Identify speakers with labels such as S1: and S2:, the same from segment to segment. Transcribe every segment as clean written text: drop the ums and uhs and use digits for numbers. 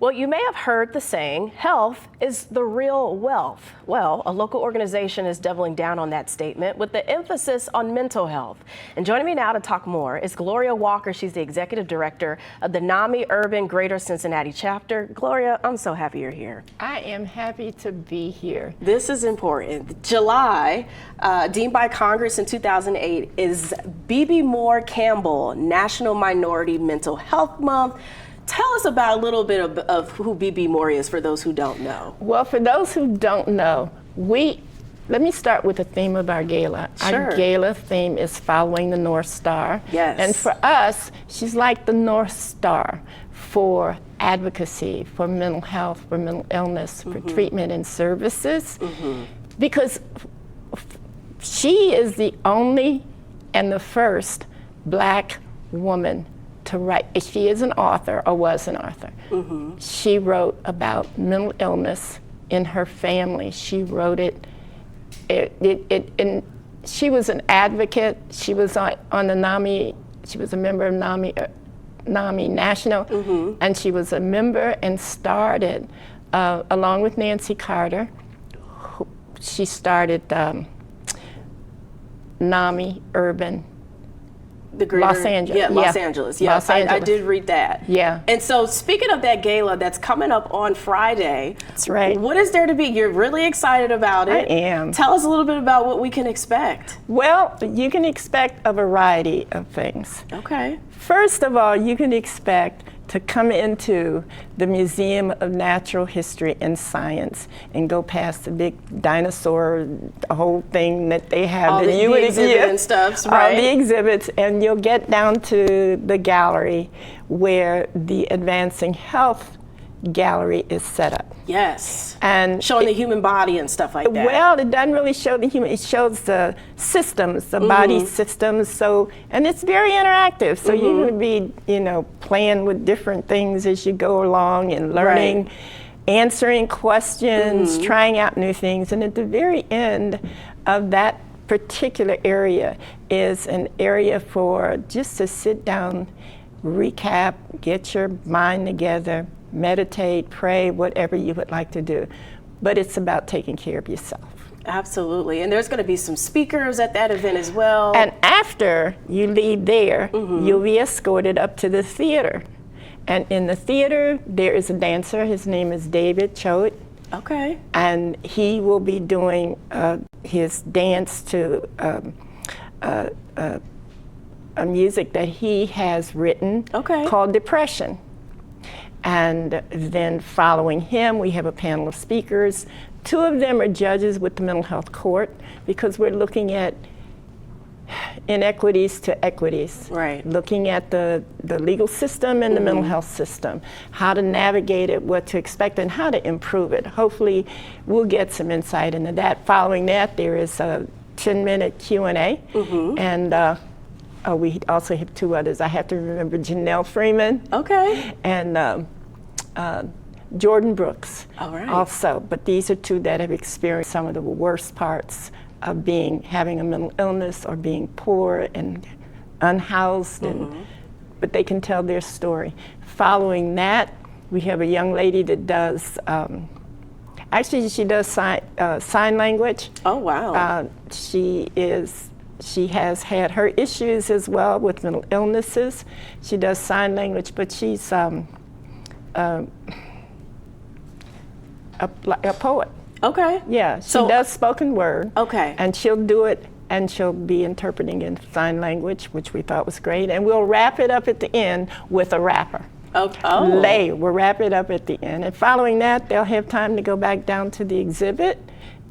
S1: Well, you may have heard the saying, health is the real wealth. Well, a local organization is doubling down on that statement with the emphasis on mental health. And joining me now to talk more is Gloria Walker. She's the executive director of the NAMI Urban Greater Cincinnati chapter. Gloria, I'm so happy you're here.
S2: I am happy to be here.
S1: This is important. July, deemed by Congress in 2008, is Bebe Moore Campbell National Minority Mental Health Month. Tell us about a little bit of who Bebe Moore is for those who don't know.
S2: Well, for those who don't know, let me start with the theme of our gala.
S1: Sure.
S2: Our gala theme is Following the North Star.
S1: Yes.
S2: And for us, she's like the North Star for advocacy, for mental health, for mental illness, for treatment and services. Because she is the only and the first Black woman to write. She is an author, or was an author. She wrote about mental illness in her family. She wrote it, and she was an advocate. She was on the NAMI, she was a member of NAMI National, and she was a member and started, along with Nancy Carter, she started NAMI Urban Los Angeles.
S1: Yeah, Los Angeles. Yeah,
S2: Los Angeles.
S1: I did read that.
S2: Yeah.
S1: And so speaking of that gala that's coming up on Friday.
S2: That's right.
S1: What is there to be? You're really excited about it.
S2: I am.
S1: Tell us a little bit about what we can expect.
S2: Well, you can expect a variety of things.
S1: Okay.
S2: First of all, you can expect to come into the Museum of Natural History and Science and go past the big dinosaur, the whole thing that they have.
S1: All the exhibit and stuff, right?
S2: All the exhibits, and you'll get down to the gallery where the Advancing Health gallery is set up.
S1: Yes.
S2: And
S1: showing the human body and stuff like that.
S2: Well, it doesn't really show the human, it shows the systems, the body systems, so, and it's very interactive, so you're going to be, playing with different things as you go along and learning, answering questions, trying out new things, and at the very end of that particular area is an area for just to sit down, recap, get your mind together, meditate, pray, whatever you would like to do. But it's about taking care of yourself.
S1: Absolutely. And there's going to be some speakers at that event as well.
S2: And after you leave there, you'll be escorted up to the theater. And in the theater, there is a dancer. His name is David Choate.
S1: Okay.
S2: And he will be doing his dance to a music that he has written called Depression. And then following him, we have a panel of speakers. Two of them are judges with the Mental Health Court, because we're looking at inequities to equities.
S1: Right.
S2: Looking at the legal system and the mental health system, how to navigate it, what to expect, and how to improve it. Hopefully, we'll get some insight into that. Following that, there is a 10-minute Q&A, and we also have two others. I have to remember Janelle Freeman.
S1: Okay.
S2: And Jordan Brooks.
S1: All right.
S2: Also, but these are two that have experienced some of the worst parts of having a mental illness or being poor and unhoused, but they can tell their story. Following that, we have a young lady that does, actually she does sign language.
S1: Oh, wow.
S2: She has had her issues as well with mental illnesses. She does sign language, but she's a poet.
S1: Okay.
S2: Yeah, she does spoken word.
S1: Okay.
S2: And she'll do it, and she'll be interpreting in sign language, which we thought was great. And we'll wrap it up at the end with a rapper. We'll wrap it up at the end. And following that, they'll have time to go back down to the exhibit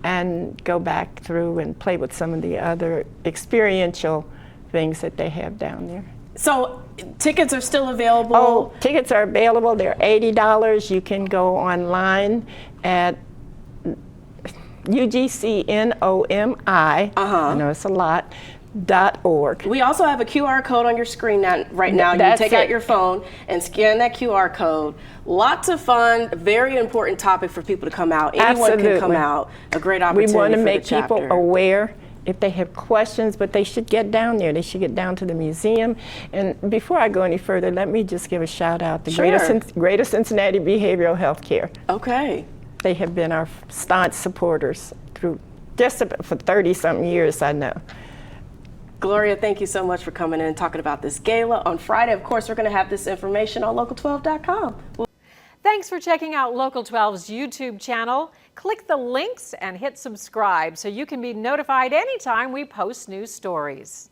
S2: and go back through and play with some of the other experiential things that they have down there.
S1: So tickets are still available?
S2: Oh, tickets are available. They're $80. You can go online at UGCNOMI, I know it's a lot, .org.
S1: We also have a QR code on your screen right now. You can take out your phone and scan that QR code. Lots of fun, very important topic for people to come out. Anyone can come out. A great opportunity for the chapter.
S2: We want to make people aware if they have questions, but they should get down there. They should get down to the museum. And before I go any further, let me just give a shout out to Greater Cincinnati Behavioral Health Care.
S1: Okay.
S2: They have been our staunch supporters through just about for 30-something years, I know.
S1: Gloria, thank you so much for coming in and talking about this gala on Friday. Of course, we're going to have this information on local12.com.
S3: Thanks for checking out Local 12's YouTube channel. Click the links and hit subscribe so you can be notified anytime we post new stories.